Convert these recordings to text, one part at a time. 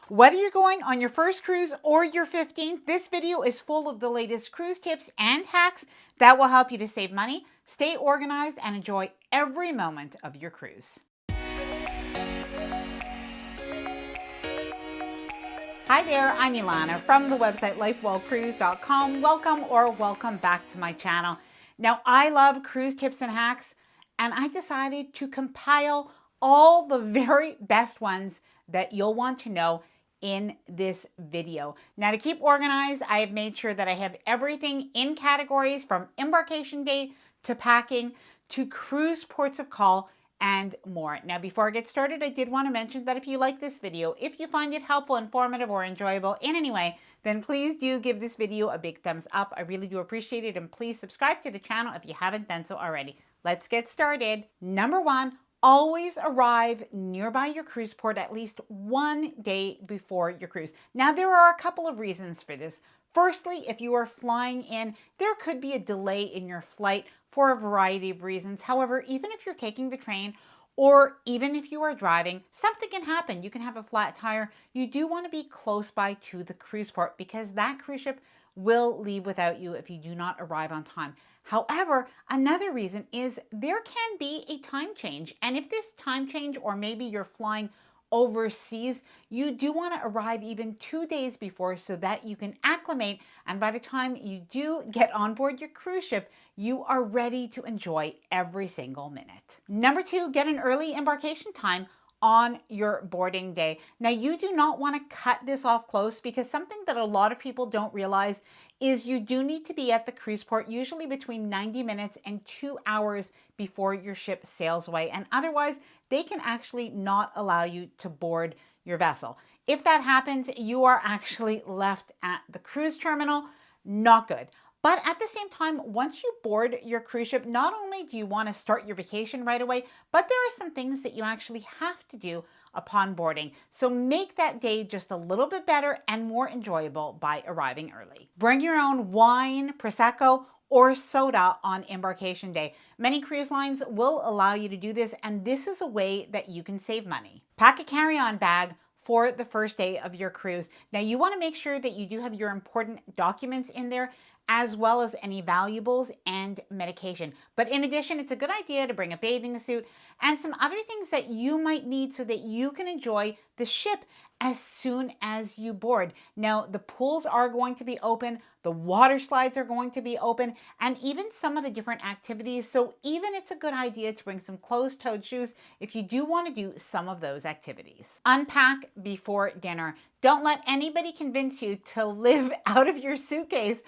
Whether you're going on your first cruise or your 15th, this video is full of the latest cruise tips and hacks that will help you to save money, stay organized, and enjoy every moment of your cruise. Hi there, I'm Ilana from the website lifewellcruise.com. Welcome back to my channel. Now, I love cruise tips and hacks, and I decided to compile all the very best ones that you'll want to know in this video. Now, to keep organized, I have made sure that I have everything in categories from embarkation day to packing to cruise ports of call and more. Now, before I get started, I did want to mention that if you like this video, if you find it helpful, informative, or enjoyable in any way, then please do give this video a big thumbs up. I really do appreciate it, and please subscribe to the channel if you haven't done so already. Let's get started. Number one, always arrive nearby your cruise port at least one day before your cruise. Now, there are a couple of reasons for this. Firstly, if you are flying in, there could be a delay in your flight for a variety of reasons. However, even if you're taking the train or even if you are driving, something can happen. You can have a flat tire. You do want to be close by to the cruise port because that cruise ship will leave without you if you do not arrive on time. However, another reason is there can be a time change. And if this time change, or maybe you're flying overseas, you do want to arrive even 2 days before so that you can acclimate. And by the time you do get on board your cruise ship, you are ready to enjoy every single minute. Number two, get an early embarkation time on your boarding day. Now, you do not want to cut this off close because something that a lot of people don't realize is you do need to be at the cruise port usually between 90 minutes and 2 hours before your ship sails away. And otherwise, they can actually not allow you to board your vessel. If that happens, you are actually left at the cruise terminal. Not good. But at the same time, once you board your cruise ship, not only do you want to start your vacation right away, but there are some things that you actually have to do upon boarding. So make that day just a little bit better and more enjoyable by arriving early. Bring your own wine, Prosecco, or soda on embarkation day. Many cruise lines will allow you to do this, and this is a way that you can save money. Pack a carry-on bag for the first day of your cruise. Now, you want to make sure that you do have your important documents in there, as well as any valuables and medication. But in addition, it's a good idea to bring a bathing suit and some other things that you might need so that you can enjoy the ship as soon as you board. Now, the pools are going to be open, the water slides are going to be open, and even some of the different activities. So even it's a good idea to bring some closed-toed shoes if you do want to do some of those activities. Unpack before dinner. Don't let anybody convince you to live out of your suitcase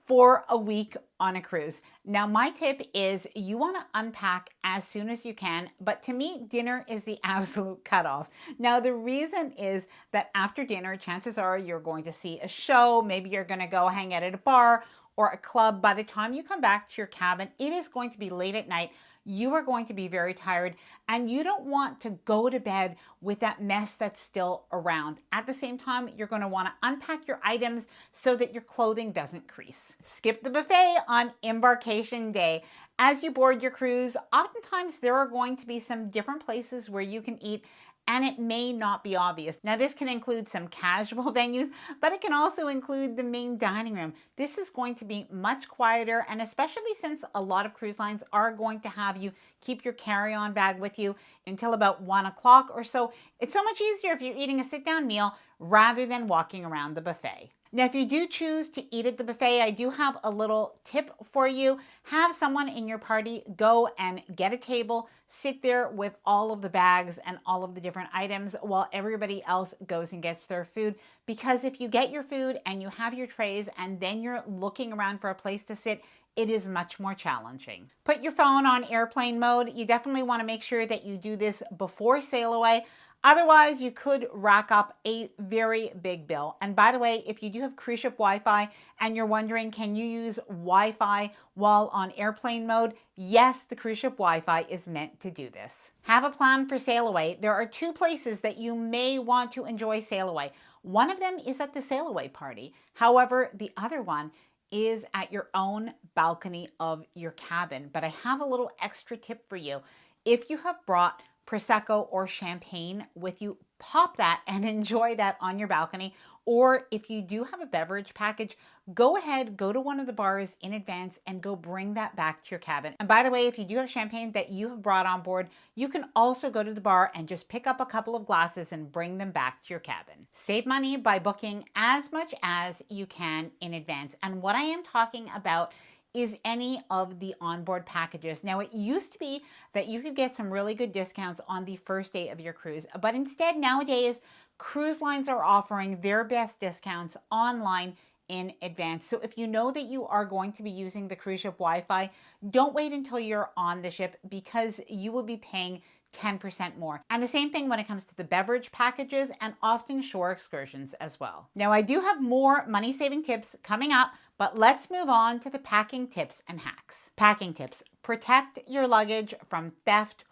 for a week on a cruise. Now, my tip is you want to unpack as soon as you can, but to me, dinner is the absolute cutoff. Now, the reason is that after dinner, chances are you're going to see a show, maybe you're going to go hang out at a bar or a club. By the time you come back to your cabin, it is going to be late at night. You are going to be very tired, and you don't want to go to bed with that mess that's still around. At the same time, you're going to want to unpack your items so that your clothing doesn't crease. Skip the buffet on embarkation day. As you board your cruise, oftentimes there are going to be some different places where you can eat, and it may not be obvious. Now, this can include some casual venues, but it can also include the main dining room. This is going to be much quieter, and especially since a lot of cruise lines are going to have you keep your carry-on bag with you until about 1 o'clock or so, it's so much easier if you're eating a sit-down meal rather than walking around the buffet. Now, if you do choose to eat at the buffet, I do have a little tip for you. Have someone in your party go and get a table, sit there with all of the bags and all of the different items while everybody else goes and gets their food. Because if you get your food and you have your trays and then you're looking around for a place to sit, it is much more challenging. Put your phone on airplane mode. You definitely want to make sure that you do this before sail away. Otherwise, you could rack up a very big bill. And by the way, if you do have cruise ship Wi-Fi and you're wondering, can you use Wi-Fi while on airplane mode? Yes, the cruise ship Wi-Fi is meant to do this. Have a plan for sail away. There are 2 places that you may want to enjoy sail away. One of them is at the sail away party. However, the other one is at your own balcony of your cabin. But I have a little extra tip for you. If you have brought Prosecco or champagne with you, pop that and enjoy that on your balcony. Or if you do have a beverage package, go ahead, go to one of the bars in advance and go bring that back to your cabin. And by the way, if you do have champagne that you have brought on board, you can also go to the bar and just pick up a couple of glasses and bring them back to your cabin. Save money by booking as much as you can in advance. And what I am talking about is any of the onboard packages. Now, it used to be that you could get some really good discounts on the first day of your cruise, but instead nowadays, cruise lines are offering their best discounts online in advance. So if you know that you are going to be using the cruise ship Wi-Fi, don't wait until you're on the ship because you will be paying 10% more. And the same thing when it comes to the beverage packages and often shore excursions as well. Now, I do have more money-saving tips coming up, but let's move on to the packing tips and hacks. Packing tips: protect your luggage from theft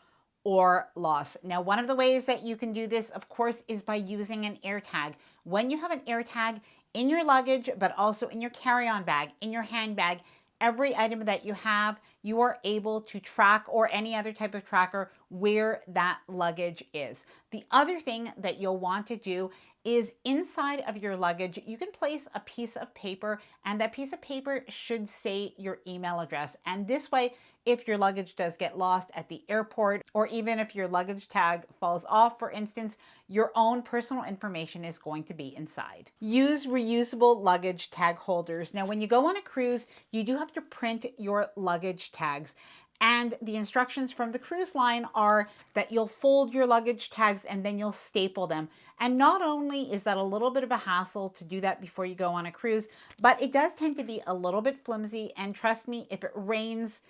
or loss. Now, one of the ways that you can do this, of course, is by using an air tag. When you have an air tag in your luggage, but also in your carry-on bag, in your handbag, every item that you have, you are able to track, or any other type of tracker, where that luggage is. The other thing that you'll want to do is inside of your luggage, you can place a piece of paper, and that piece of paper should say your email address. And this way, if your luggage does get lost at the airport, or even if your luggage tag falls off, for instance, your own personal information is going to be inside. Use reusable luggage tag holders. Now, when you go on a cruise, you do have to print your luggage tags. And the instructions from the cruise line are that you'll fold your luggage tags and then you'll staple them. And not only is that a little bit of a hassle to do that before you go on a cruise, but it does tend to be a little bit flimsy. And trust me, if it rains,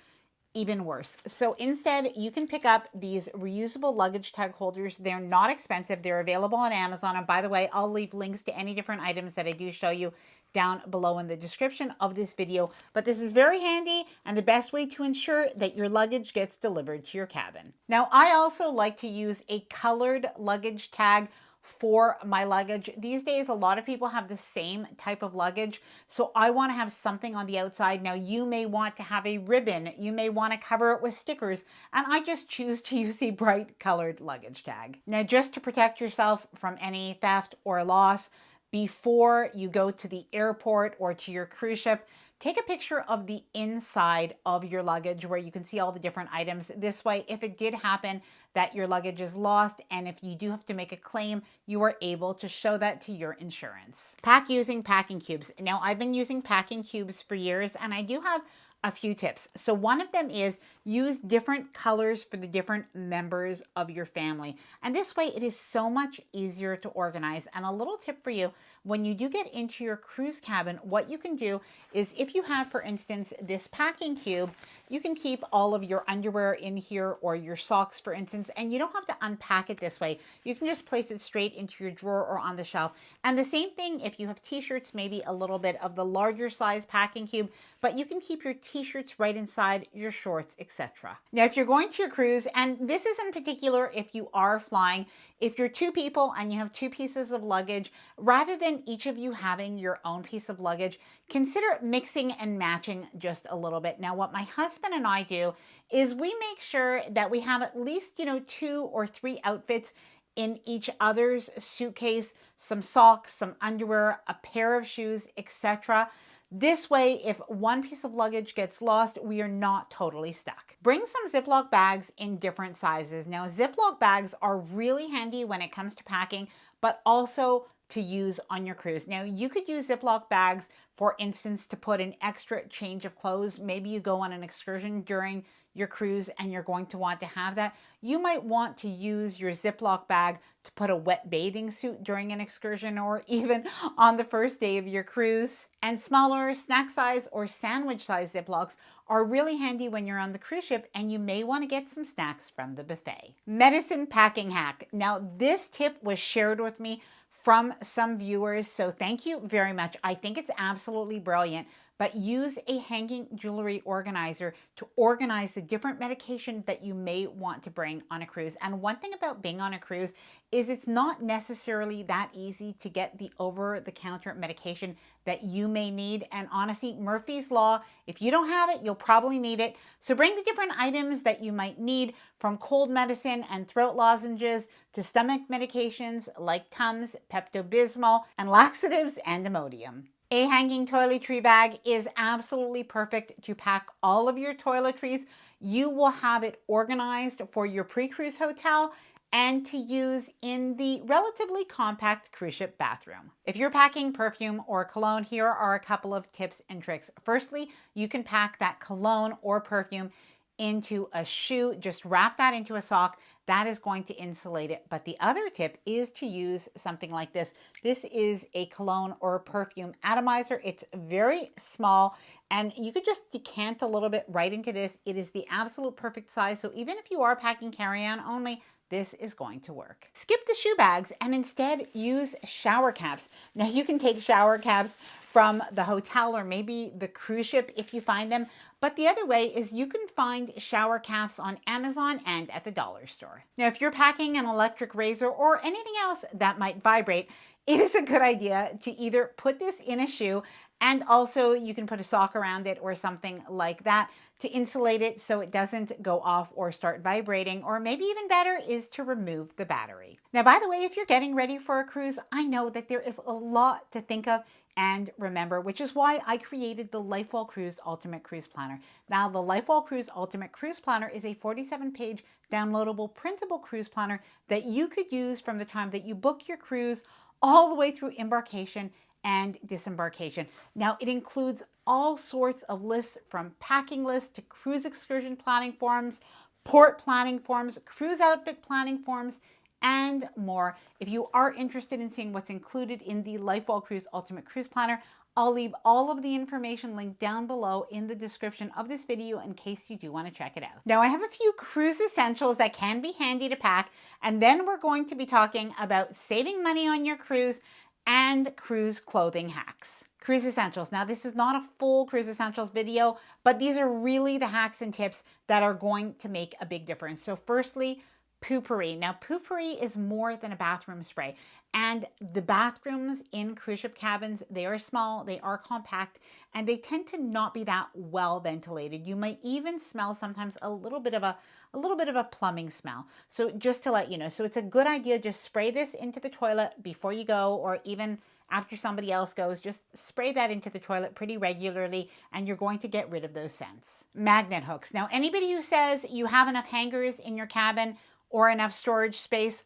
even worse. So instead, you can pick up these reusable luggage tag holders. They're not expensive. They're available on Amazon. And by the way, I'll leave links to any different items that I do show you down below in the description of this video. But this is very handy and the best way to ensure that your luggage gets delivered to your cabin. Now, I also like to use a colored luggage tag for my luggage. These days, a lot of people have the same type of luggage, so I want to have something on the outside. Now, you may want to have a ribbon, you may want to cover it with stickers, and I just choose to use a bright colored luggage tag. Now, just to protect yourself from any theft or loss, before you go to the airport or to your cruise ship, take a picture of the inside of your luggage where you can see all the different items. This way, if it did happen that your luggage is lost and if you do have to make a claim, you are able to show that to your insurance. Pack using packing cubes. Now, I've been using packing cubes for years, and I do have a few tips. So one of them is use different colors for the different members of your family. And this way it is so much easier to organize. And a little tip for you, when you do get into your cruise cabin, what you can do is if you have, for instance, this packing cube, you can keep all of your underwear in here or your socks, for instance, and you don't have to unpack it this way. You can just place it straight into your drawer or on the shelf. And the same thing if you have t-shirts, maybe a little bit of the larger size packing cube, but you can keep your t-shirts right inside your shorts, etc. Now, if you're going to your cruise, and this is in particular if you are flying, if you're two people and you have two pieces of luggage, rather than each of you having your own piece of luggage, consider mixing and matching just a little bit. Now, what my husband and I do is we make sure that we have at least, 2 or 3 outfits in each other's suitcase, some socks, some underwear, a pair of shoes, etc. This way, if one piece of luggage gets lost, we are not totally stuck. Bring some Ziploc bags in different sizes. Now, Ziploc bags are really handy when it comes to packing, but also to use on your cruise. Now, you could use Ziploc bags, for instance, to put an extra change of clothes. Maybe you go on an excursion during your cruise and you're going to want to have that. You might want to use your Ziploc bag to put a wet bathing suit during an excursion or even on the first day of your cruise. And smaller snack size or sandwich size Ziplocs are really handy when you're on the cruise ship and you may want to get some snacks from the buffet. Medicine packing hack. Now, this tip was shared with me from some viewers, so thank you very much. I think it's absolutely brilliant. but use a hanging jewelry organizer to organize the different medication that you may want to bring on a cruise. And one thing about being on a cruise is it's not necessarily that easy to get the over-the-counter medication that you may need. And honestly, Murphy's Law, if you don't have it, you'll probably need it. So bring the different items that you might need, from cold medicine and throat lozenges to stomach medications like Tums, Pepto-Bismol, and laxatives and Imodium. A hanging toiletry bag is absolutely perfect to pack all of your toiletries. You will have it organized for your pre-cruise hotel and to use in the relatively compact cruise ship bathroom. If you're packing perfume or cologne, here are a couple of tips and tricks. Firstly, you can pack that cologne or perfume into a shoe. Just wrap that into a sock. That is going to insulate it. But the other tip is to use something like this. This is a cologne or perfume atomizer. It's very small, and you could just decant a little bit right into this. It is the absolute perfect size. So even if you are packing carry-on only, this is going to work. Skip the shoe bags and instead use shower caps. Now you can take shower caps from the hotel or maybe the cruise ship if you find them. But the other way is you can find shower caps on Amazon and at the dollar store. Now, if you're packing an electric razor or anything else that might vibrate, it is a good idea to either put this in a shoe, and also you can put a sock around it or something like that to insulate it so it doesn't go off or start vibrating, or maybe even better is to remove the battery. Now, by the way, if you're getting ready for a cruise, I know that there is a lot to think of and remember, which is why I created the LifeWell Cruise Ultimate Cruise Planner. Now, the LifeWell Cruise Ultimate Cruise Planner is a 47-page downloadable printable cruise planner that you could use from the time that you book your cruise all the way through embarkation and disembarkation. Now, it includes all sorts of lists, from packing lists to cruise excursion planning forms, port planning forms, cruise outfit planning forms, and more. If you are interested in seeing what's included in the LifeWell Cruise Ultimate Cruise Planner, I'll leave all of the information linked down below in the description of this video in case you do want to check it out. Now, I have a few cruise essentials that can be handy to pack, and then we're going to be talking about saving money on your cruise and cruise clothing hacks. Cruise essentials. Now, this is not a full cruise essentials video, but these are really the hacks and tips that are going to make a big difference. So firstly, Poopery. Now, Poopery is more than a bathroom spray, and the bathrooms in cruise ship cabins, they are small, they are compact, and they tend to not be that well ventilated. You might even smell sometimes a little bit of a plumbing smell. So just to let you know, so it's a good idea, just spray this into the toilet before you go, or even after somebody else goes. Just spray that into the toilet pretty regularly, and you're going to get rid of those scents. Magnet hooks. Now, anybody who says you have enough hangers in your cabin or enough storage space,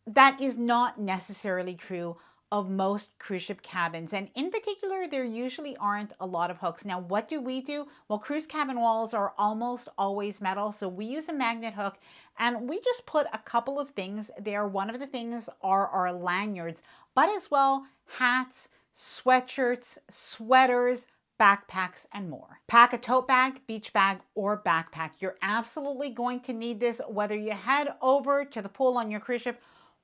that is not necessarily true of most cruise ship cabins. And in particular, there usually aren't a lot of hooks. Now, what do? Well, cruise cabin walls are almost always metal, so we use a magnet hook, and we just put a couple of things there. One of the things are our lanyards, but as well, hats, sweatshirts, sweaters, backpacks, and more. Pack a tote bag, beach bag, or backpack. You're absolutely going to need this whether you head over to the pool on your cruise ship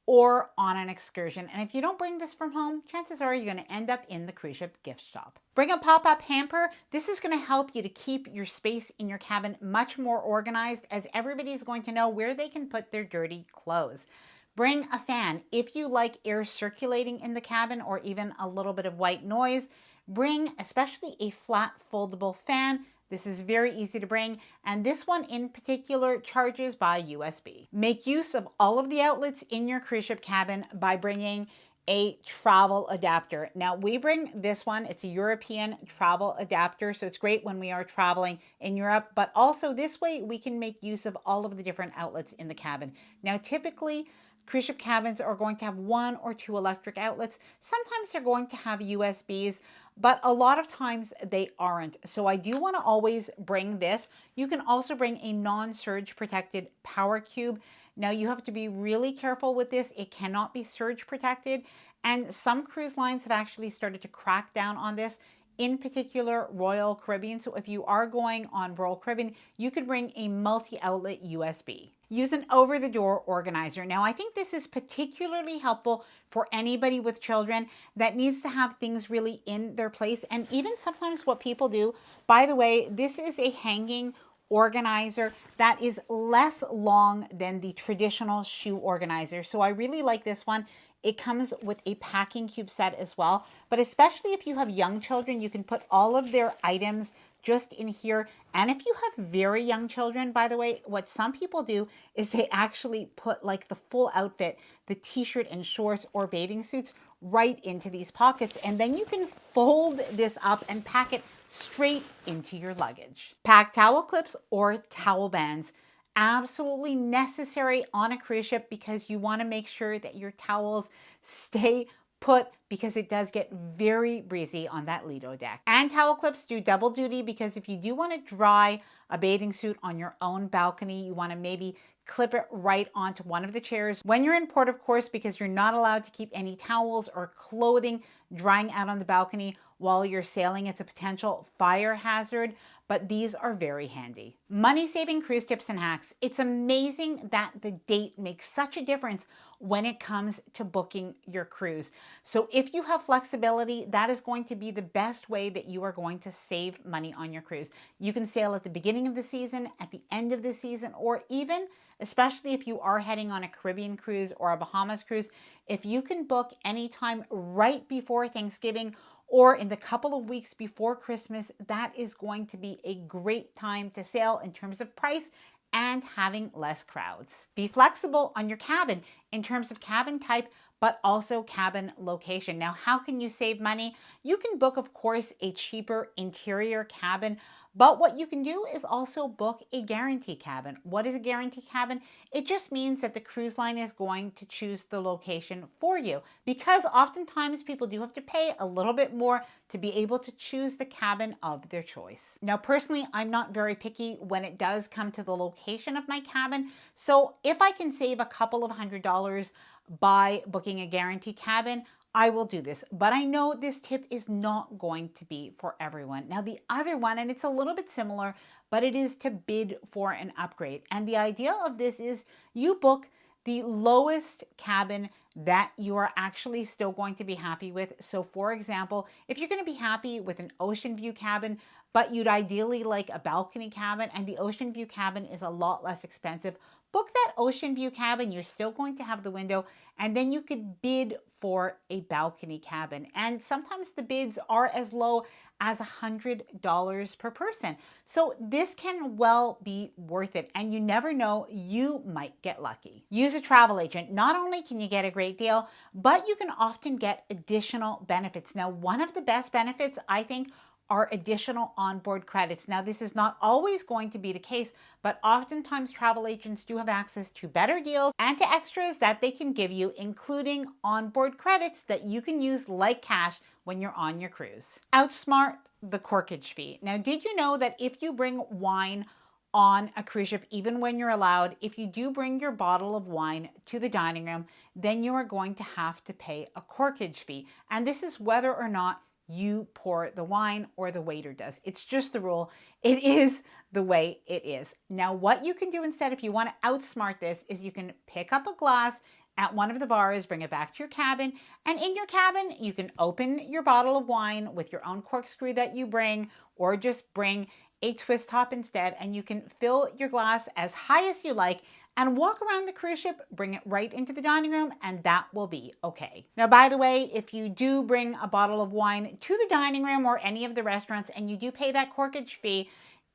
or on an excursion. And if you don't bring this from home, chances are you're going to end up in the cruise ship gift shop. Bring a pop-up hamper. This is going to help you to keep your space in your cabin much more organized, as everybody's going to know where they can put their dirty clothes. Bring a fan. If you like air circulating in the cabin or even a little bit of white noise, bring especially a flat foldable fan. This is very easy to bring, and this one in particular charges by USB. Make use of all of the outlets in your cruise ship cabin by bringing a travel adapter. Now, we bring this one. It's a European travel adapter, so it's great when we are traveling in Europe, but also this way we can make use of all of the different outlets in the cabin. Now, typically, cruise ship cabins are going to have 1 or 2 electric outlets. Sometimes they're going to have USBs, but a lot of times they aren't. So I do want to always bring this. You can also bring a non-surge protected power cube. Now, you have to be really careful with this. It cannot be surge protected, and some cruise lines have actually started to crack down on this, in particular Royal Caribbean. So if you are going on Royal Caribbean, you could bring a multi-outlet USB. use an over-the-door organizer. Now, I think this is particularly helpful for anybody with children that needs to have things really in their place. And even sometimes what people do, by the way, this is a hanging organizer that is less long than the traditional shoe organizer. So I really like this one. It comes with a packing cube set as well, but especially if you have young children, you can put all of their items just in here. And if you have very young children, by the way, what some people do is they actually put like the full outfit, the t-shirt and shorts or bathing suits right into these pockets. And then you can fold this up and pack it straight into your luggage. Pack towel clips or towel bands. Absolutely necessary on a cruise ship because you want to make sure that your towels stay put because it does get very breezy on that Lido deck. And towel clips do double duty because if you do want to dry a bathing suit on your own balcony, you want to maybe clip it right onto one of the chairs when you're in port, of course, because you're not allowed to keep any towels or clothing drying out on the balcony while you're sailing. It's a potential fire hazard, but these are very handy. Money-saving cruise tips and hacks. It's amazing that the date makes such a difference when it comes to booking your cruise. So if you have flexibility, that is going to be the best way that you are going to save money on your cruise. You can sail at the beginning of the season, at the end of the season, or even, especially if you are heading on a Caribbean cruise or a Bahamas cruise, if you can book anytime right before Thanksgiving or in the couple of weeks before Christmas, that is going to be a great time to sail in terms of price and having less crowds. Be flexible on your cabin in terms of cabin type, but also cabin location. Now, how can you save money? You can book, of course, a cheaper interior cabin, but what you can do is also book a guarantee cabin. What is a guarantee cabin? It just means that the cruise line is going to choose the location for you because oftentimes people do have to pay a little bit more to be able to choose the cabin of their choice. Now, personally, I'm not very picky when it does come to the location of my cabin. So if I can save a couple of $100 by booking a guarantee cabin, I will do this, but I know this tip is not going to be for everyone. Now, the other one, and it's a little bit similar, but it is to bid for an upgrade. And the idea of this is you book the lowest cabin that you are actually still going to be happy with. So for example, if you're going to be happy with an ocean view cabin, but you'd ideally like a balcony cabin and the ocean view cabin is a lot less expensive, book that ocean view cabin. You're still going to have the window and then you could bid for a balcony cabin. And sometimes the bids are as low as $100 per person. So this can well be worth it. And you never know, you might get lucky. Use a travel agent. Not only can you get a great deal, but you can often get additional benefits. Now, one of the best benefits, I think, are additional onboard credits. Now, this is not always going to be the case, but oftentimes travel agents do have access to better deals and to extras that they can give you, including onboard credits that you can use like cash when you're on your cruise. Outsmart the corkage fee. Now, did you know that if you bring wine on a cruise ship, even when you're allowed, if you do bring your bottle of wine to the dining room, then you are going to have to pay a corkage fee. And this is whether or not you pour the wine or the waiter does. It's just the rule. It is the way it is. Now, what you can do instead, if you want to outsmart this, is you can pick up a glass at one of the bars, bring it back to your cabin, and in your cabin, you can open your bottle of wine with your own corkscrew that you bring, or just bring a twist top instead, and you can fill your glass as high as you like and walk around the cruise ship, bring it right into the dining room, and that will be okay. Now, by the way, if you do bring a bottle of wine to the dining room or any of the restaurants and you do pay that corkage fee,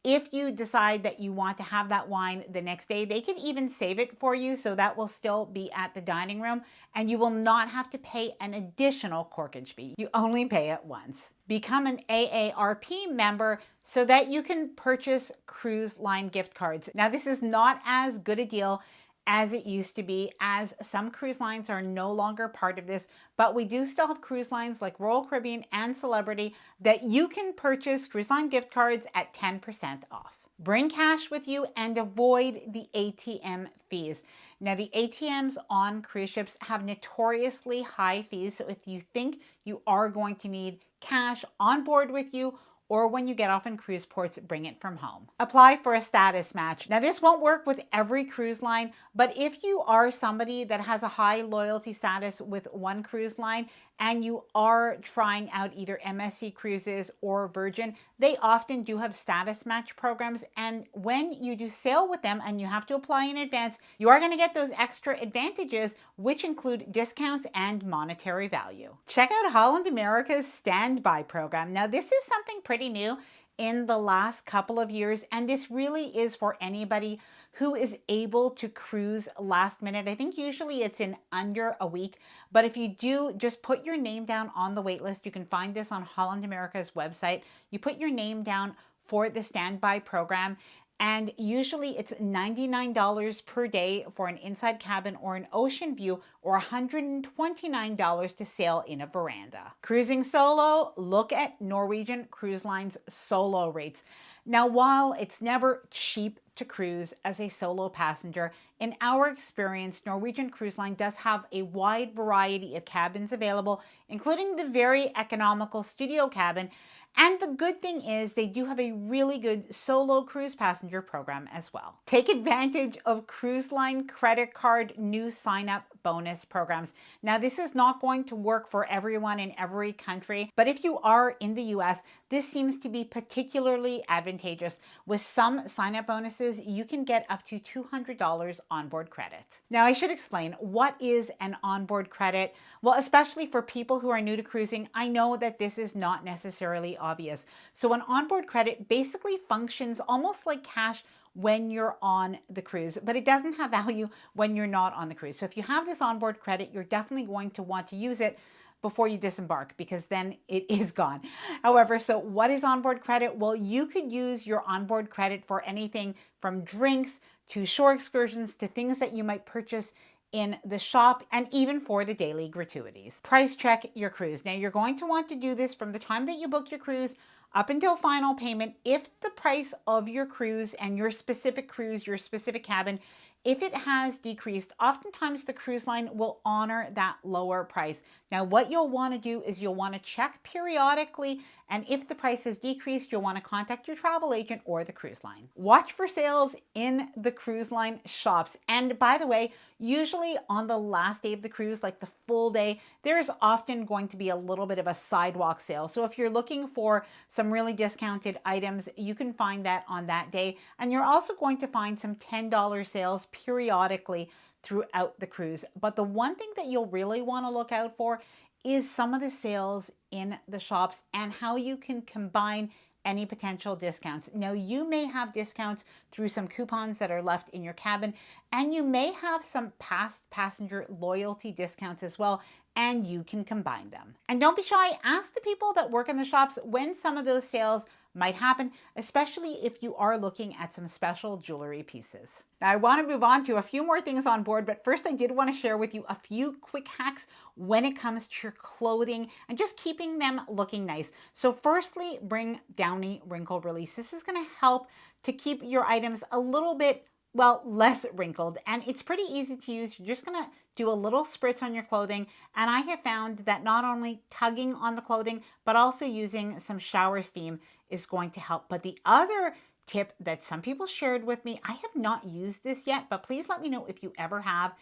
if you decide that you want to have that wine the next day, they can even save it for you, so that will still be at the dining room and you will not have to pay an additional corkage fee. You only pay it once. Become an AARP member so that you can purchase cruise line gift cards. Now, this is not as good a deal as it used to be, as some cruise lines are no longer part of this, but we do still have cruise lines like Royal Caribbean and Celebrity that you can purchase cruise line gift cards at 10% off. Bring cash with you and avoid the ATM fees. Now, the ATMs on cruise ships have notoriously high fees, so if you think you are going to need cash on board with you or when you get off in cruise ports, bring it from home. Apply for a status match. Now, this won't work with every cruise line, but if you are somebody that has a high loyalty status with one cruise line and you are trying out either MSC Cruises or Virgin, they often do have status match programs. And when you do sail with them and you have to apply in advance, you are going to get those extra advantages, which include discounts and monetary value. Check out Holland America's standby program. Now, this is something pretty new in the last couple of years, and this really is for anybody who is able to cruise last minute. I think usually it's in under a week, but if you do, just put your name down on the wait list. You can find this on Holland America's website. You put your name down for the standby program, and usually it's $99 per day for an inside cabin or an ocean view, or $129 to sail in a veranda. Cruising solo, look at Norwegian Cruise Line's solo rates. Now, while it's never cheap to cruise as a solo passenger, in our experience, Norwegian Cruise Line does have a wide variety of cabins available, including the very economical studio cabin. And the good thing is they do have a really good solo cruise passenger program as well. Take advantage of Cruise Line credit card new sign-up bonus programs. Now, this is not going to work for everyone in every country, but if you are in the US, this seems to be particularly advantageous. With some sign-up bonuses, you can get up to $200 onboard credit. Now, I should explain, what is an onboard credit? Well, especially for people who are new to cruising, I know that this is not necessarily obvious. So an onboard credit basically functions almost like cash when you're on the cruise, but it doesn't have value when you're not on the cruise. So if you have this onboard credit, you're definitely going to want to use it before you disembark, because then it is gone. However, so what is onboard credit? Well, you could use your onboard credit for anything from drinks to shore excursions to things that you might purchase in the shop, and even for the daily gratuities. Price check your cruise. Now, you're going to want to do this from the time that you book your cruise up until final payment. If the price of your cruise and your specific cruise, your specific cabin, if it has decreased, oftentimes the cruise line will honor that lower price. Now, what you'll want to do is you'll want to check periodically, and if the price has decreased, you'll want to contact your travel agent or the cruise line. Watch for sales in the cruise line shops. And by the way, usually on the last day of the cruise, like the full day, there's often going to be a little bit of a sidewalk sale. So if you're looking for some really discounted items, you can find that on that day. And you're also going to find some $10 sales periodically throughout the cruise. But the one thing that you'll really want to look out for is some of the sales in the shops and how you can combine any potential discounts. Now, you may have discounts through some coupons that are left in your cabin, and you may have some past passenger loyalty discounts as well, and you can combine them. And don't be shy, ask the people that work in the shops when some of those sales might happen, especially if you are looking at some special jewelry pieces. Now, I want to move on to a few more things on board, but first I did want to share with you a few quick hacks when it comes to your clothing and just keeping them looking nice. So firstly, bring Downy Wrinkle Release. This is going to help to keep your items a little bit, well, less wrinkled, and it's pretty easy to use. You're just gonna do a little spritz on your clothing, and I have found that not only tugging on the clothing, but also using some shower steam is going to help. But the other tip that some people shared with me, I have not used this yet, but please let me know if you ever have,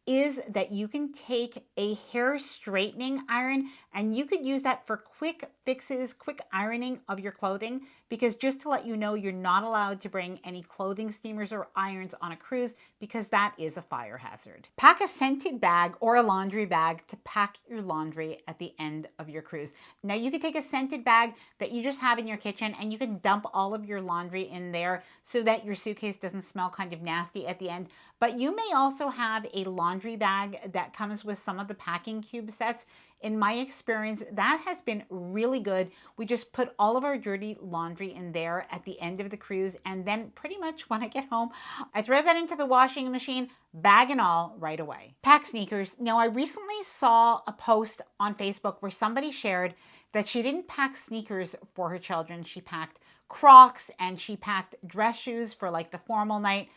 is that you can take a hair straightening iron and you could use that for quick fixes, quick ironing of your clothing, because just to let you know, you're not allowed to bring any clothing steamers or irons on a cruise because that is a fire hazard. Pack a scented bag or a laundry bag to pack your laundry at the end of your cruise. Now, you could take a scented bag that you just have in your kitchen and you can dump all of your laundry in there so that your suitcase doesn't smell kind of nasty at the end. But you may also have a laundry bag that comes with some of the packing cube sets. In my experience, that has been really good. We just put all of our dirty laundry in there at the end of the cruise, and then pretty much when I get home, I throw that into the washing machine, bag and all, right away. Pack sneakers. Now, I recently saw a post on Facebook where somebody shared that she didn't pack sneakers for her children. She packed Crocs and she packed dress shoes for like the formal night.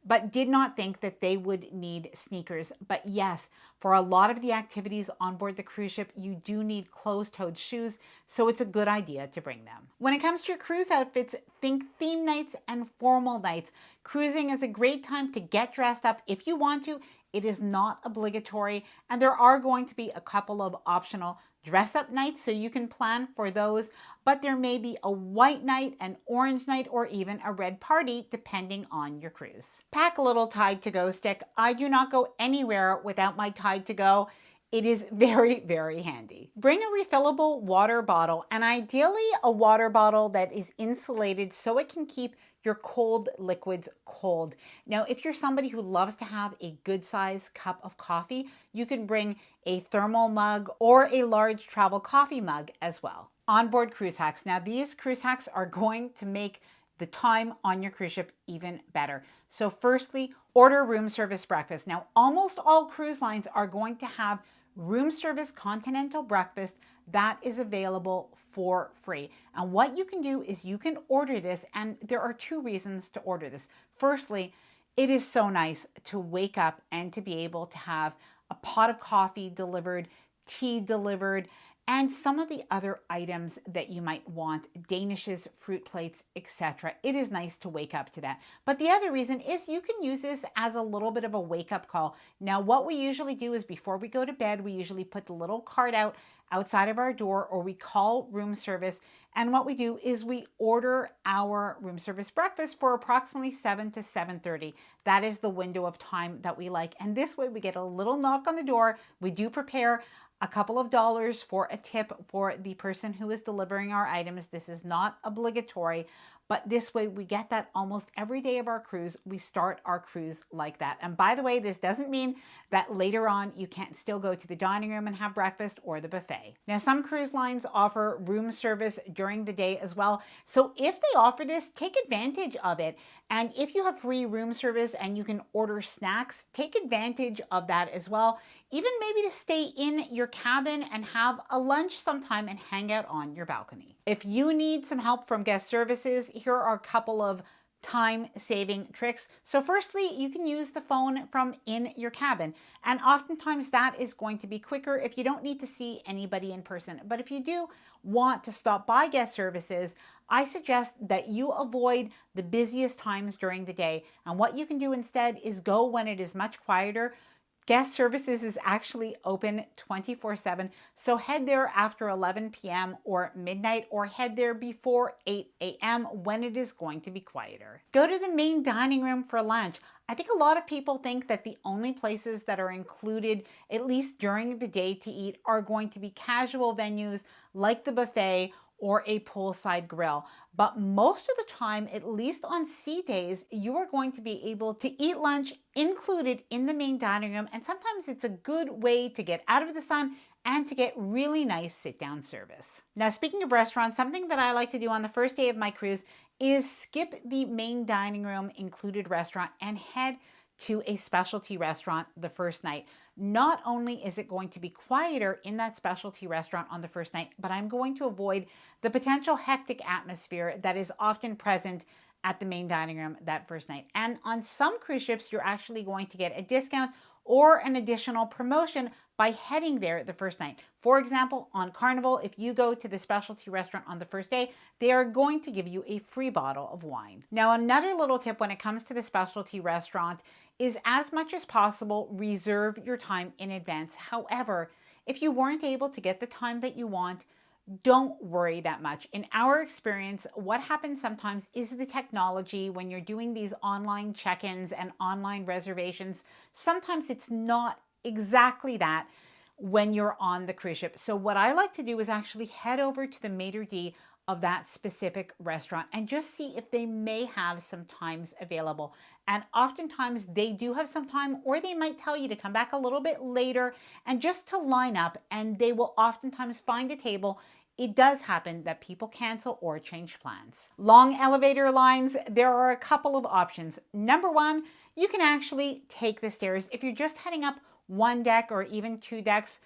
but did not think that they would need sneakers. But yes, for a lot of the activities on board the cruise ship, you do need closed-toed shoes, so it's a good idea to bring them. When it comes to your cruise outfits, think theme nights and formal nights. Cruising is a great time to get dressed up if you want to. It is not obligatory, and there are going to be a couple of optional dress up nights, so you can plan for those, but there may be a white night, an orange night, or even a red party depending on your cruise. Pack a little Tide to Go stick. I do not go anywhere without my Tide to Go. It is very, very handy. Bring a refillable water bottle, and ideally a water bottle that is insulated so it can keep your cold liquids cold. Now, if you're somebody who loves to have a good size cup of coffee, you can bring a thermal mug or a large travel coffee mug as well. Onboard cruise hacks. Now, these cruise hacks are going to make the time on your cruise ship even better. So firstly, order room service breakfast. Now, almost all cruise lines are going to have room service continental breakfast that is available for free. And what you can do is you can order this, and there are two reasons to order this. Firstly, it is so nice to wake up and to be able to have a pot of coffee delivered, tea delivered, and some of the other items that you might want, danishes, fruit plates, etc. It is nice to wake up to that. But the other reason is you can use this as a little bit of a wake-up call. Now, what we usually do is before we go to bed, we usually put the little card out outside of our door, or we call room service. And what we do is we order our room service breakfast for approximately 7 to 7:30. That is the window of time that we like. And this way we get a little knock on the door. We do prepare a couple of dollars for a tip for the person who is delivering our items. This is not obligatory, but this way we get that almost every day of our cruise. We start our cruise like that. And by the way, this doesn't mean that later on you can't still go to the dining room and have breakfast or the buffet. Now, some cruise lines offer room service during the day as well. So if they offer this, take advantage of it. And if you have free room service and you can order snacks, take advantage of that as well. Even maybe to stay in your cabin and have a lunch sometime and hang out on your balcony. If you need some help from guest services, here are a couple of time-saving tricks. So firstly, you can use the phone from in your cabin. And oftentimes that is going to be quicker if you don't need to see anybody in person. But if you do want to stop by guest services, I suggest that you avoid the busiest times during the day. And what you can do instead is go when it is much quieter. Guest services is actually open 24/7, so head there after 11 p.m. or midnight, or head there before 8 a.m. when it is going to be quieter. Go to the main dining room for lunch. I think a lot of people think that the only places that are included, at least during the day, to eat are going to be casual venues like the buffet or a poolside grill. But most of the time, at least on sea days, you are going to be able to eat lunch included in the main dining room. And sometimes it's a good way to get out of the sun and to get really nice sit-down service. Now, speaking of restaurants, something that I like to do on the first day of my cruise is skip the main dining room included restaurant and head to a specialty restaurant the first night. Not only is it going to be quieter in that specialty restaurant on the first night, but I'm going to avoid the potential hectic atmosphere that is often present at the main dining room that first night. And on some cruise ships, you're actually going to get a discount or an additional promotion by heading there the first night. For example, on Carnival, if you go to the specialty restaurant on the first day, they are going to give you a free bottle of wine. Now, another little tip when it comes to the specialty restaurant is, as much as possible, reserve your time in advance. However, if you weren't able to get the time that you want, don't worry that much. In our experience, what happens sometimes is the technology when you're doing these online check-ins and online reservations, sometimes it's not exactly that when you're on the cruise ship. So what I like to do is actually head over to the maitre d' of that specific restaurant and just see if they may have some times available. And oftentimes they do have some time, or they might tell you to come back a little bit later and just to line up, and they will oftentimes find a table. It does happen that people cancel or change plans. Long elevator lines, there are a couple of options. Number one, you can actually take the stairs. If you're just heading up one deck or even two decks,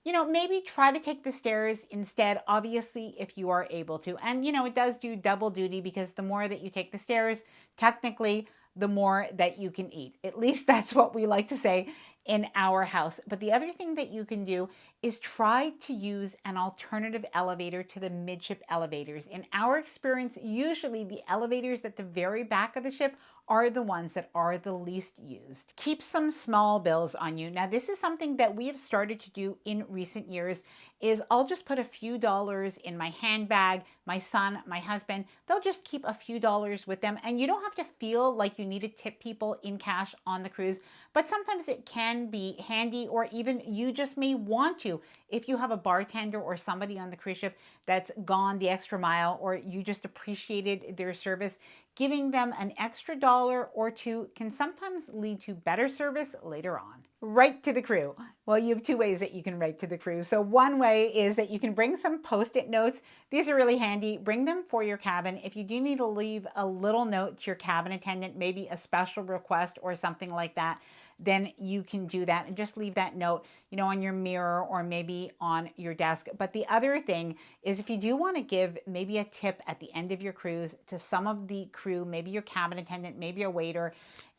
maybe try to take the stairs instead, obviously, if you are able to. And, it does do double duty, because the more that you take the stairs, technically, the more that you can eat. At least that's what we like to say in our house. But the other thing that you can do is try to use an alternative elevator to the midship elevators. In our experience, usually the elevators at the very back of the ship are the ones that are the least used. Keep some small bills on you. Now, this is something that we have started to do in recent years, is I'll just put a few dollars in my handbag. My son, my husband, they'll just keep a few dollars with them. And you don't have to feel like you need to tip people in cash on the cruise, but sometimes it can be handy, or even you just may want to. If you have a bartender or somebody on the cruise ship that's gone the extra mile, or you just appreciated their service, giving them an extra dollar or two can sometimes lead to better service later on. Write to the crew. Well, you have two ways that you can write to the crew. So one way is that you can bring some Post-it notes. These are really handy. Bring them for your cabin. If you do need to leave a little note to your cabin attendant, maybe a special request or something like that, then you can do that and just leave that note, on your mirror or maybe on your desk. But the other thing is, if you do want to give maybe a tip at the end of your cruise to some of the crew, maybe your cabin attendant, maybe a waiter,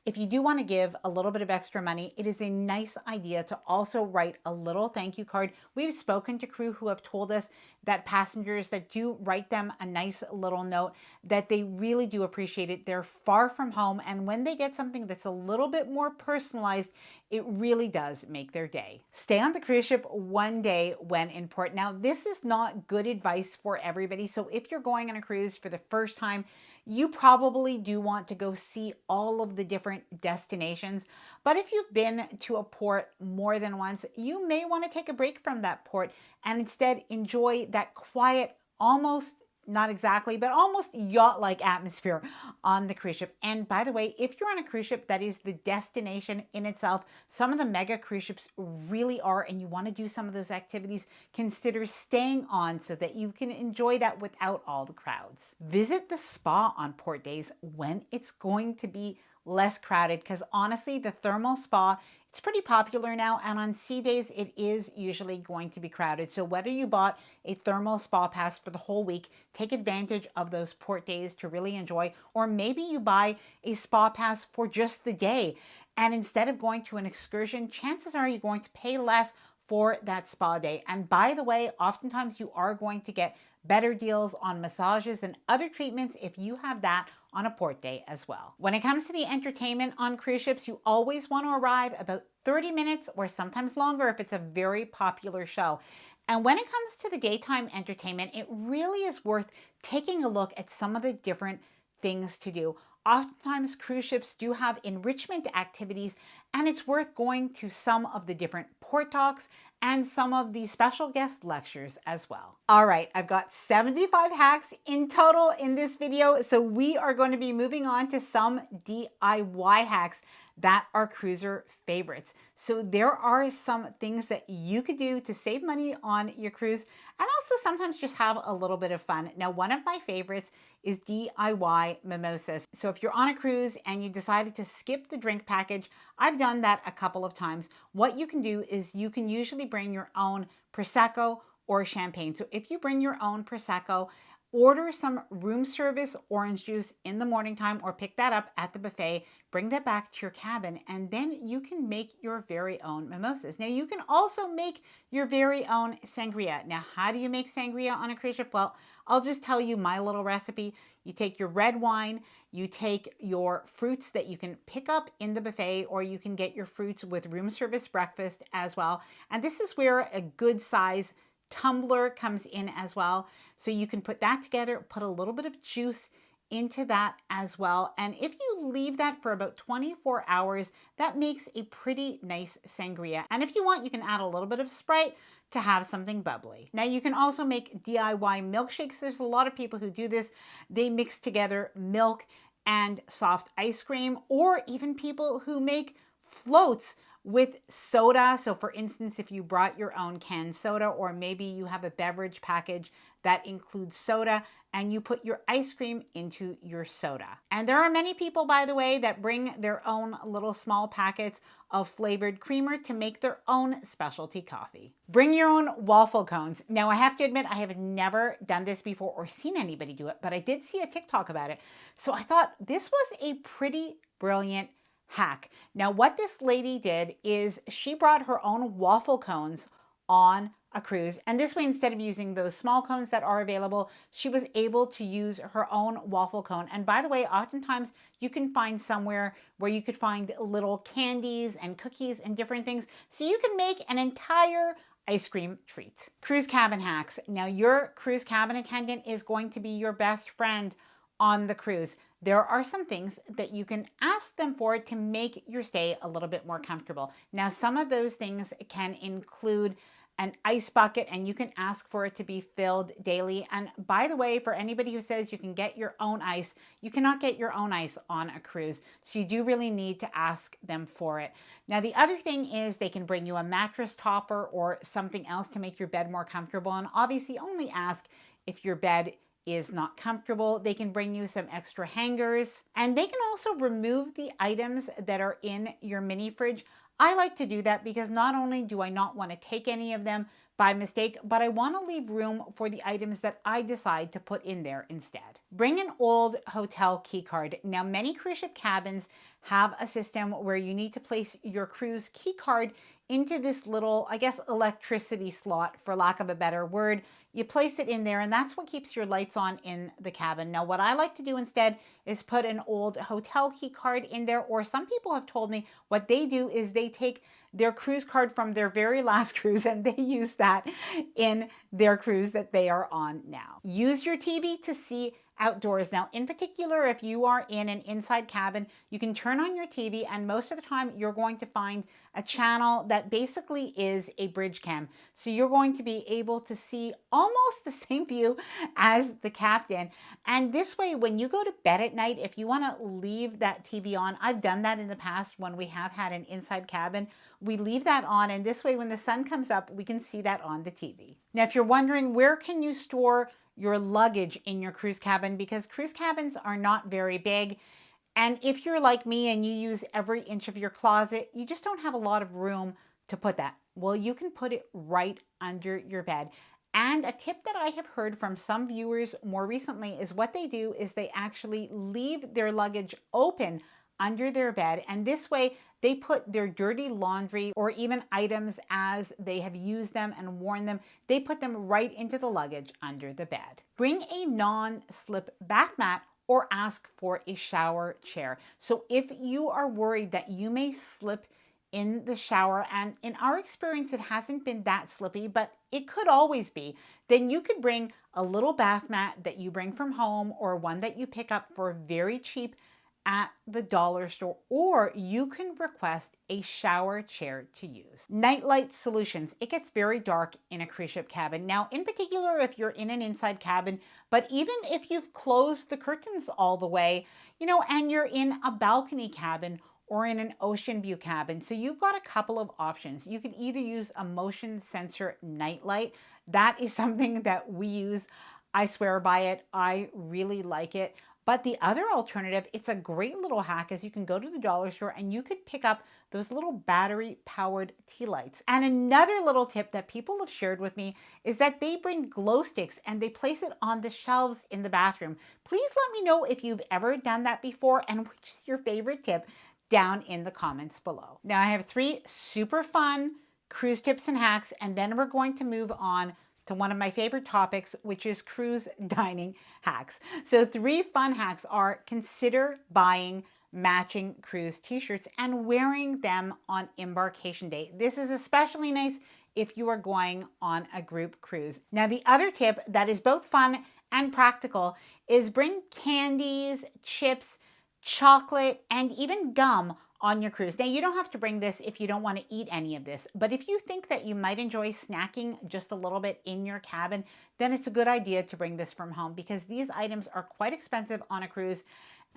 if you do want to give a little bit of extra money, it is a nice idea to also write a little thank you card. We've spoken to crew who have told us that passengers that do write them a nice little note, that they really do appreciate it. They're far from home, and when they get something that's a little bit more personalized, it really does make their day. Stay on the cruise ship one day when in port. Now, this is not good advice for everybody. So if you're going on a cruise for the first time, you probably do want to go see all of the different destinations. But if you've been to a port more than once, you may want to take a break from that port and instead enjoy that quiet, almost, not exactly, but almost yacht-like atmosphere on the cruise ship. And by the way, if you're on a cruise ship that is the destination in itself, some of the mega cruise ships really are, and you want to do some of those activities, consider staying on so that you can enjoy that without all the crowds. Visit the spa on port days when it's going to be less crowded, because honestly, the thermal spa, it's pretty popular now, and on sea days, it is usually going to be crowded. So whether you bought a thermal spa pass for the whole week, take advantage of those port days to really enjoy, or maybe you buy a spa pass for just the day, and instead of going to an excursion, chances are you're going to pay less for that spa day. And by the way, oftentimes you are going to get better deals on massages and other treatments if you have that on a port day as well. When it comes to the entertainment on cruise ships, you always want to arrive about 30 minutes or sometimes longer if it's a very popular show. And when it comes to the daytime entertainment, it really is worth taking a look at some of the different things to do. Oftentimes cruise ships do have enrichment activities, and it's worth going to some of the different port talks and some of the special guest lectures as well. All right, I've got 75 hacks in total in this video, so we are going to be moving on to some DIY hacks that are cruiser favorites. So there are some things that you could do to save money on your cruise and also sometimes just have a little bit of fun. Now, one of my favorites is DIY mimosas. So if you're on a cruise and you decided to skip the drink package, I've done that a couple of times. What you can do is you can usually bring your own Prosecco or champagne. So if you bring your own Prosecco, order some room service orange juice in the morning time or pick that up at the buffet, bring that back to your cabin, and then you can make your very own mimosas. Now, you can also make your very own sangria. Now, how do you make sangria on a cruise ship? Well, I'll just tell you my little recipe. You take your red wine, you take your fruits that you can pick up in the buffet, or you can get your fruits with room service breakfast as well. And this is where a good size tumbler comes in as well. So you can put that together, put a little bit of juice into that as well. And if you leave that for about 24 hours, that makes a pretty nice sangria. And if you want, you can add a little bit of Sprite to have something bubbly. Now, you can also make DIY milkshakes. There's a lot of people who do this. They mix together milk and soft ice cream, or even people who make floats with soda. So for instance, if you brought your own canned soda, or maybe you have a beverage package that includes soda and you put your ice cream into your soda. And there are many people, by the way, that bring their own little small packets of flavored creamer to make their own specialty coffee. Bring your own waffle cones. Now, I have to admit, I have never done this before or seen anybody do it, but I did see a TikTok about it. So I thought this was a pretty brilliant hack. Now, what this lady did is she brought her own waffle cones on a cruise. And this way, instead of using those small cones that are available, she was able to use her own waffle cone. And by the way, oftentimes you can find somewhere where you could find little candies and cookies and different things. So you can make an entire ice cream treat. Cruise cabin hacks. Now, your cruise cabin attendant is going to be your best friend on the cruise. There are some things that you can ask them for to make your stay a little bit more comfortable. Now, some of those things can include an ice bucket, and you can ask for it to be filled daily. And by the way, for anybody who says you can get your own ice, you cannot get your own ice on a cruise. So you do really need to ask them for it. Now, the other thing is they can bring you a mattress topper or something else to make your bed more comfortable. And obviously only ask if your bed is not comfortable. They can bring you some extra hangers, and they can also remove the items that are in your mini fridge. I like to do that because not only do I not want to take any of them by mistake, but I want to leave room for the items that I decide to put in there instead. Bring an old hotel key card. Now, many cruise ship cabins have a system where you need to place your cruise key card into this little, I guess, electricity slot, for lack of a better word. You place it in there, and that's what keeps your lights on in the cabin. Now, what I like to do instead is put an old hotel key card in there, or some people have told me what they do is they take their cruise card from their very last cruise and they use that in their cruise that they are on now. Use your TV to see outdoors. Now, in particular, if you are in an inside cabin, you can turn on your TV, and most of the time you're going to find a channel that basically is a bridge cam. So you're going to be able to see almost the same view as the captain. And this way, when you go to bed at night, if you want to leave that TV on, I've done that in the past when we have had an inside cabin, we leave that on, and this way when the sun comes up, we can see that on the TV. Now, if you're wondering, where can you store your luggage in your cruise cabin? Because cruise cabins are not very big. And if you're like me and you use every inch of your closet, you just don't have a lot of room to put that. Well, you can put it right under your bed. And a tip that I have heard from some viewers more recently is what they do is they actually leave their luggage open under their bed, and this way they put their dirty laundry or even items as they have used them and worn them, they put them right into the luggage under the bed. Bring a non-slip bath mat or ask for a shower chair. So if you are worried that you may slip in the shower, and in our experience it hasn't been that slippy, but it could always be, then you could bring a little bath mat that you bring from home or one that you pick up for very cheap at the dollar store, or you can request a shower chair to use. Nightlight solutions. It gets very dark in a cruise ship cabin. Now, in particular, if you're in an inside cabin, but even if you've closed the curtains all the way, and you're in a balcony cabin or in an ocean view cabin. So you've got a couple of options. You can either use a motion sensor nightlight. That is something that we use. I swear by it. I really like it. But the other alternative, it's a great little hack, is you can go to the dollar store and you could pick up those little battery powered tea lights. And another little tip that people have shared with me is that they bring glow sticks and they place it on the shelves in the bathroom. Please let me know if you've ever done that before and which is your favorite tip down in the comments below. Now, I have 3 super fun cruise tips and hacks, and then we're going to move on to one of my favorite topics, which is cruise dining hacks. So 3 fun hacks are: consider buying matching cruise t-shirts and wearing them on embarkation day. This is especially nice if you are going on a group cruise. Now, the other tip that is both fun and practical is bring candies, chips, chocolate, and even gum on your cruise. Now, you don't have to bring this if you don't want to eat any of this, but if you think that you might enjoy snacking just a little bit in your cabin, then it's a good idea to bring this from home because these items are quite expensive on a cruise.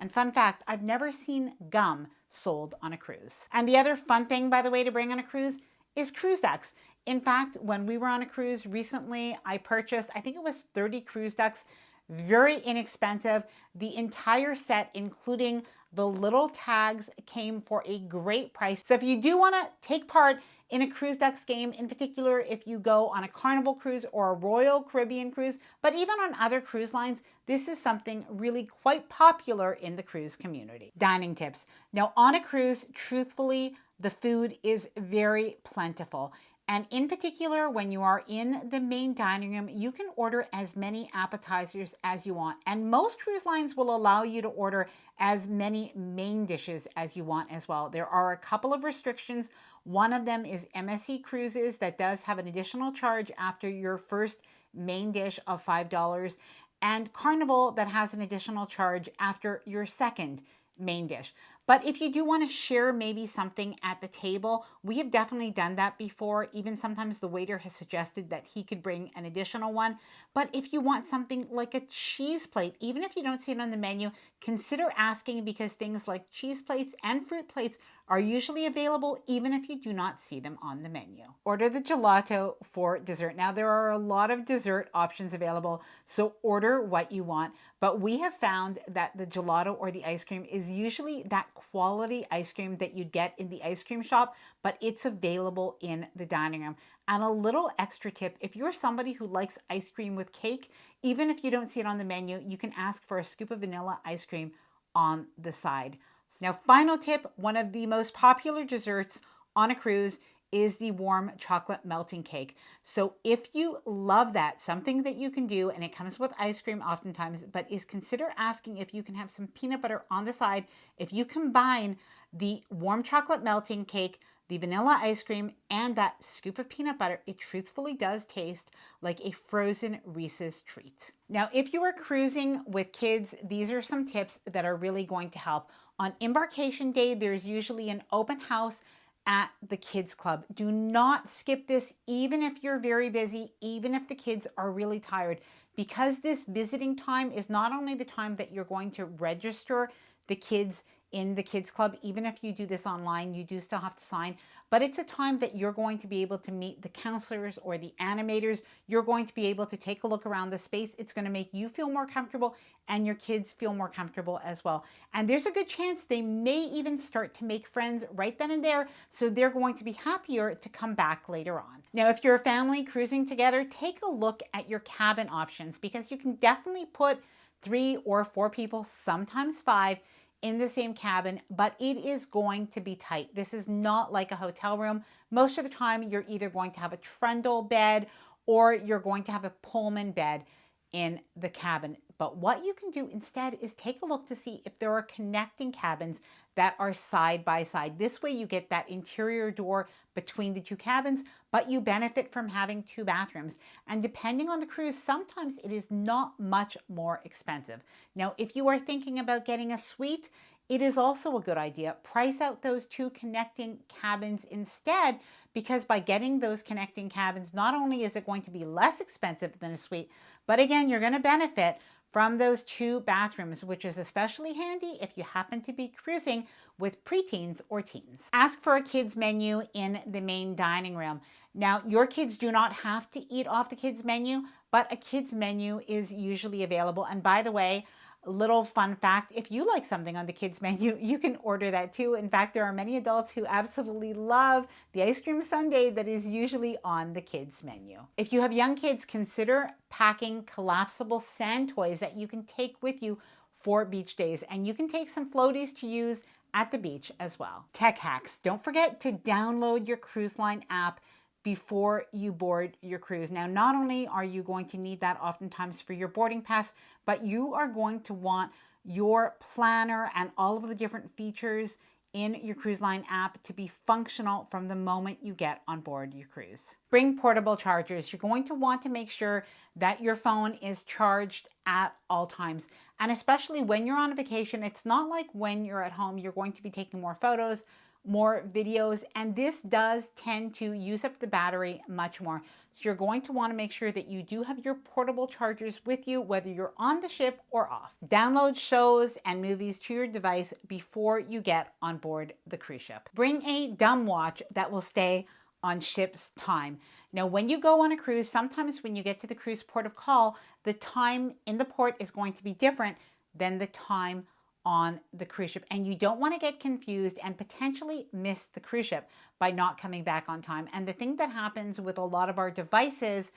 And fun fact, I've never seen gum sold on a cruise. And the other fun thing, by the way, to bring on a cruise is cruise ducks. In fact, when we were on a cruise recently, I purchased, I think it was 30 cruise ducks, very inexpensive. The entire set, including the little tags, came for a great price. So if you do want to take part in a cruise ducks game, in particular if you go on a Carnival cruise or a Royal Caribbean cruise, but even on other cruise lines, this is something really quite popular in the cruise community. Dining tips. Now on a cruise, truthfully, the food is very plentiful. And in particular, when you are in the main dining room, you can order as many appetizers as you want. And most cruise lines will allow you to order as many main dishes as you want as well. There are a couple of restrictions. One of them is MSC Cruises that does have an additional charge after your first main dish of $5, and Carnival that has an additional charge after your second main dish. But if you do want to share maybe something at the table, we have definitely done that before. Even sometimes the waiter has suggested that he could bring an additional one. But if you want something like a cheese plate, even if you don't see it on the menu, consider asking because things like cheese plates and fruit plates are usually available even if you do not see them on the menu. Order the gelato for dessert. Now there are a lot of dessert options available, so order what you want. But we have found that the gelato or the ice cream is usually that quality ice cream that you'd get in the ice cream shop, but it's available in the dining room. And a little extra tip, if you're somebody who likes ice cream with cake, even if you don't see it on the menu, you can ask for a scoop of vanilla ice cream on the side. Now, final tip, one of the most popular desserts on a cruise is the warm chocolate melting cake. So if you love that, something that you can do, and it comes with ice cream oftentimes, but is consider asking if you can have some peanut butter on the side. If you combine the warm chocolate melting cake, the vanilla ice cream, and that scoop of peanut butter, it truthfully does taste like a frozen Reese's treat. Now, if you are cruising with kids, these are some tips that are really going to help. On embarkation day, there's usually an open house at the kids club. Do not skip this, even if you're very busy, even if the kids are really tired, because this visiting time is not only the time that you're going to register the kids in the kids club. Even if you do this online, you do still have to sign, but it's a time that you're going to be able to meet the counselors or the animators. You're going to be able to take a look around the space. It's going to make you feel more comfortable and your kids feel more comfortable as well. And there's a good chance they may even start to make friends right then and there, so they're going to be happier to come back later on. Now, if you're a family cruising together, take a look at your cabin options because you can definitely put 3 or 4 people, sometimes 5, in the same cabin, but it is going to be tight. This is not like a hotel room. Most of the time, you're either going to have a trundle bed or you're going to have a Pullman bed in the cabin. But what you can do instead is take a look to see if there are connecting cabins that are side by side. This way you get that interior door between the 2 cabins, but you benefit from having 2 bathrooms. And depending on the cruise, sometimes it is not much more expensive. Now, if you are thinking about getting a suite, it is also a good idea. Price out those 2 connecting cabins instead, because by getting those connecting cabins, not only is it going to be less expensive than a suite, but again, you're going to benefit from those 2 bathrooms, which is especially handy if you happen to be cruising with preteens or teens. Ask for a kids menu in the main dining room. Now, your kids do not have to eat off the kids menu, but a kids menu is usually available. And by the way, little fun fact, if you like something on the kids menu, you can order that too. In fact, there are many adults who absolutely love the ice cream sundae that is usually on the kids menu. If you have young kids, consider packing collapsible sand toys that you can take with you for beach days. And you can take some floaties to use at the beach as well. Tech hacks. Don't forget to download your cruise line app before you board your cruise. Now, not only are you going to need that oftentimes for your boarding pass, but you are going to want your planner and all of the different features in your cruise line app to be functional from the moment you get on board your cruise. Bring portable chargers. You're going to want to make sure that your phone is charged at all times. And especially when you're on a vacation, it's not like when you're at home, you're going to be taking more photos, more videos, and this does tend to use up the battery much more. So you're going to want to make sure that you do have your portable chargers with you, whether you're on the ship or off. Download shows and movies to your device before you get on board the cruise ship. Bring a dumb watch that will stay on ship's time. Now, when you go on a cruise, sometimes when you get to the cruise port of call, the time in the port is going to be different than the time on the cruise ship, and you don't want to get confused and potentially miss the cruise ship by not coming back on time. And the thing that happens with a lot of our devices,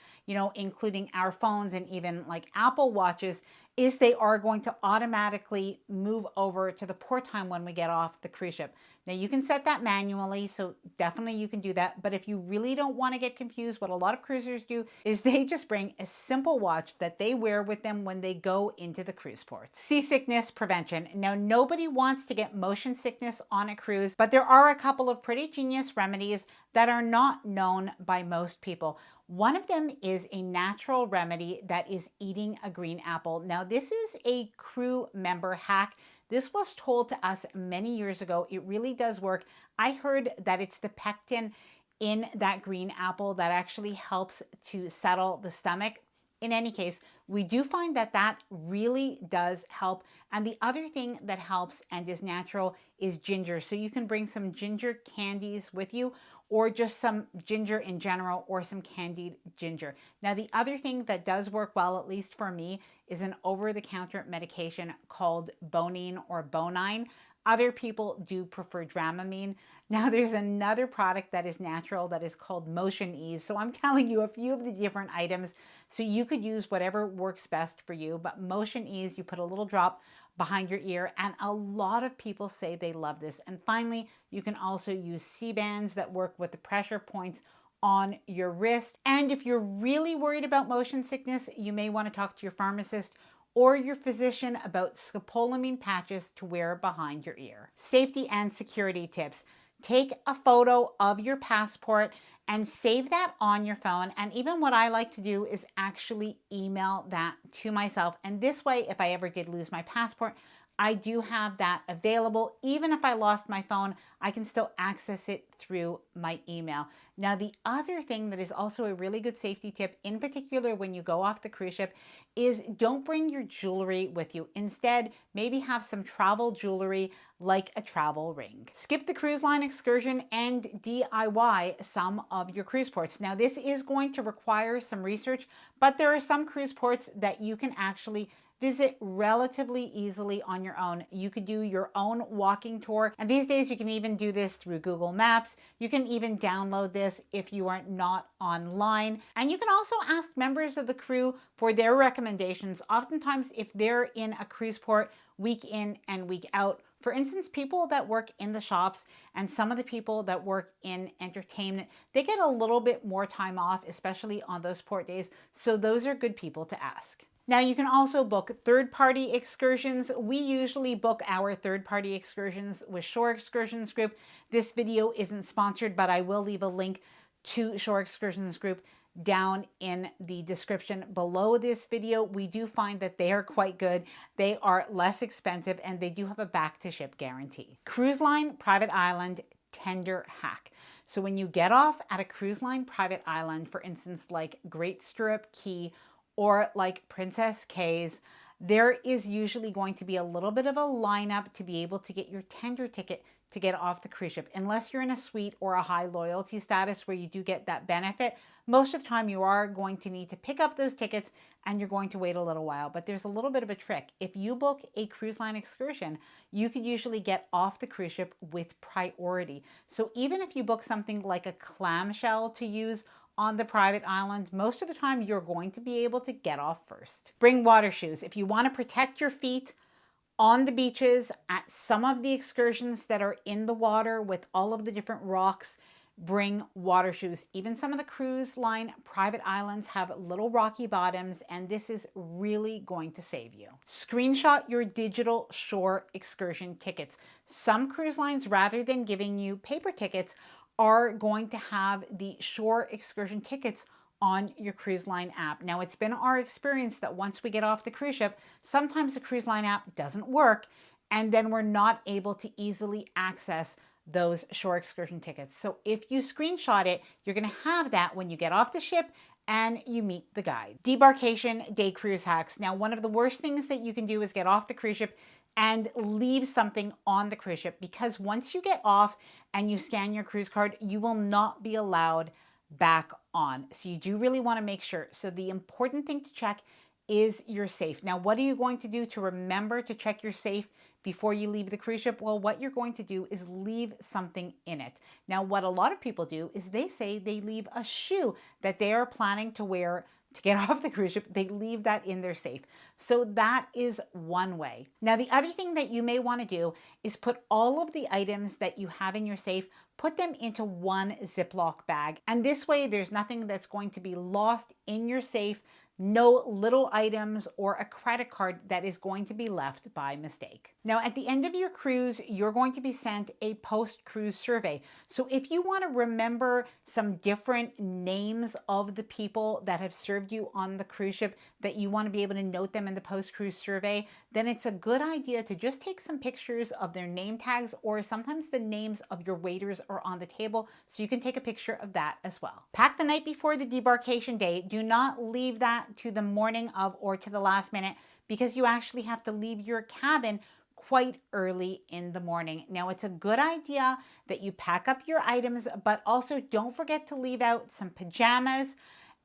including our phones and even like Apple Watches, is they are going to automatically move over to the port time when we get off the cruise ship. Now you can set that manually, so definitely you can do that. But if you really don't want to get confused, what a lot of cruisers do is they just bring a simple watch that they wear with them when they go into the cruise port. Seasickness prevention. Now nobody wants to get motion sickness on a cruise, but there are a couple of pretty genius remedies that are not known by most people. One of them is a natural remedy that is eating a green apple. Now, this is a crew member hack. This was told to us many years ago. It really does work. I heard that it's the pectin in that green apple that actually helps to settle the stomach. In any case, we do find that that really does help. And the other thing that helps and is natural is ginger. So you can bring some ginger candies with you, or just some ginger in general, or some candied ginger. Now, the other thing that does work well, at least for me, is an over-the-counter medication called Bonine or Bonine. Other people do prefer Dramamine. Now there's another product that is natural that is called Motion Ease. So I'm telling you a few of the different items. So you could use whatever works best for you. But Motion Ease, you put a little drop behind your ear, and a lot of people say they love this. And finally, you can also use C-bands that work with the pressure points on your wrist. And if you're really worried about motion sickness, you may want to talk to your pharmacist or your physician about scopolamine patches to wear behind your ear. Safety and security tips. Take a photo of your passport and save that on your phone. And even what I like to do is actually email that to myself. And this way, if I ever did lose my passport, I do have that available. Even if I lost my phone, I can still access it through my email. Now, the other thing that is also a really good safety tip, in particular when you go off the cruise ship, is don't bring your jewelry with you. Instead, maybe have some travel jewelry like a travel ring. Skip the cruise line excursion and DIY some of your cruise ports. Now, this is going to require some research, but there are some cruise ports that you can actually visit relatively easily on your own. You could do your own walking tour, and these days you can even do this through Google Maps. You can even download this if you are not online, and you can also ask members of the crew for their recommendations. Oftentimes, if they're in a cruise port week in and week out, for instance, people that work in the shops and some of the people that work in entertainment, they get a little bit more time off, especially on those port days. So those are good people to ask. Now, you can also book third-party excursions. We usually book our third-party excursions with Shore Excursions Group. This video isn't sponsored, but I will leave a link to Shore Excursions Group down in the description below this video. We do find that they are quite good. They are less expensive, and they do have a back-to-ship guarantee. Cruise line private island tender hack. So when you get off at a cruise line private island, for instance, like Great Stirrup Cay, or like Princess K's, there is usually going to be a little bit of a lineup to be able to get your tender ticket to get off the cruise ship. Unless you're in a suite or a high loyalty status where you do get that benefit, most of the time you are going to need to pick up those tickets and you're going to wait a little while. But there's a little bit of a trick. If you book a cruise line excursion, you could usually get off the cruise ship with priority. So even if you book something like a clamshell to use on the private island, most of the time you're going to be able to get off first. Bring water shoes. If you want to protect your feet on the beaches, at some of the excursions that are in the water with all of the different rocks, bring water shoes. Even some of the cruise line private islands have little rocky bottoms, and this is really going to save you. Screenshot your digital shore excursion tickets. Some cruise lines, rather than giving you paper tickets, are going to have the shore excursion tickets on your cruise line app. Now, it's been our experience that once we get off the cruise ship, sometimes the cruise line app doesn't work, and then we're not able to easily access those shore excursion tickets. So if you screenshot it, you're going to have that when you get off the ship and you meet the guide. Debarkation day cruise hacks. Now, one of the worst things that you can do is get off the cruise ship and leave something on the cruise ship, because once you get off and you scan your cruise card, you will not be allowed back on. So you do really want to make sure. So the important thing to check is your safe. Now, what are you going to do to remember to check your safe before you leave the cruise ship? Well, what you're going to do is leave something in it. Now, what a lot of people do is they say they leave a shoe that they are planning to wear to get off the cruise ship. They leave that in their safe. So that is one way. Now, the other thing that you may want to do is put all of the items that you have in your safe, put them into one Ziploc bag. And this way, there's nothing that's going to be lost in your safe. No little items or a credit card that is going to be left by mistake. Now, at the end of your cruise, you're going to be sent a post-cruise survey. So if you want to remember some different names of the people that have served you on the cruise ship, that you want to be able to note them in the post-cruise survey, then it's a good idea to just take some pictures of their name tags, or sometimes the names of your waiters are on the table, so you can take a picture of that as well. Pack the night before the debarkation day. Do not leave that to the morning of or to the last minute, because you actually have to leave your cabin quite early in the morning. Now, it's a good idea that you pack up your items, but also don't forget to leave out some pajamas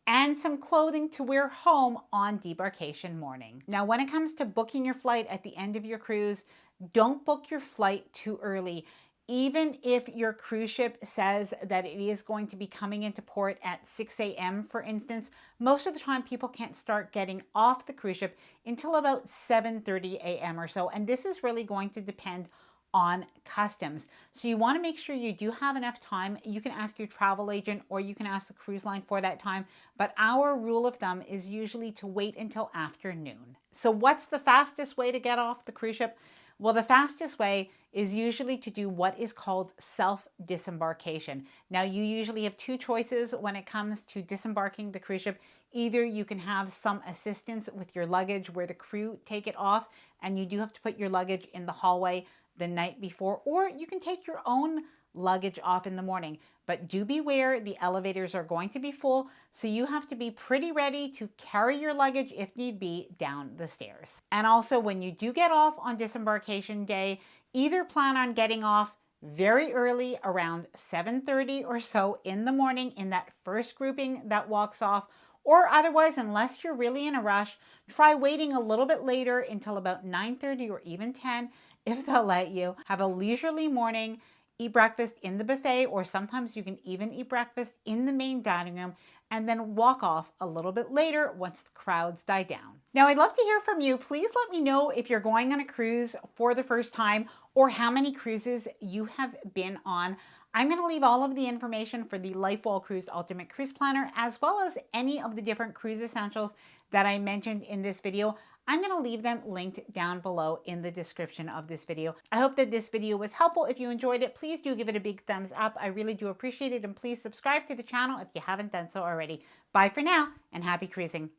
and some clothing to wear home on debarkation morning. Now, when it comes to booking your flight at the end of your cruise, don't book your flight too early. Even if your cruise ship says that it is going to be coming into port at 6 a.m., for instance, most of the time people can't start getting off the cruise ship until about 7:30 a.m. or so. And this is really going to depend on customs. So you want to make sure you do have enough time. You can ask your travel agent, or you can ask the cruise line for that time. But our rule of thumb is usually to wait until afternoon. So what's the fastest way to get off the cruise ship? Well, the fastest way is usually to do what is called self-disembarkation. Now, you usually have two choices when it comes to disembarking the cruise ship. Either you can have some assistance with your luggage where the crew take it off, and you do have to put your luggage in the hallway the night before, or you can take your own luggage off in the morning. But do beware, the elevators are going to be full, so you have to be pretty ready to carry your luggage if need be down the stairs. And also, when you do get off on disembarkation day, either plan on getting off very early, around 7:30 or so in the morning, in that first grouping that walks off, or otherwise, unless you're really in a rush, try waiting a little bit later until about 9:30 or even 10, if they'll let you. Have a leisurely morning, eat breakfast in the buffet, or sometimes you can even eat breakfast in the main dining room, and then walk off a little bit later once the crowds die down. Now, I'd love to hear from you. Please let me know if you're going on a cruise for the first time, or how many cruises you have been on. I'm going to leave all of the information for the LifeWell Cruise Ultimate Cruise Planner, as well as any of the different cruise essentials that I mentioned in this video. I'm going to leave them linked down below in the description of this video. I hope that this video was helpful. If you enjoyed it, please do give it a big thumbs up. I really do appreciate it. And please subscribe to the channel if you haven't done so already. Bye for now, and happy cruising.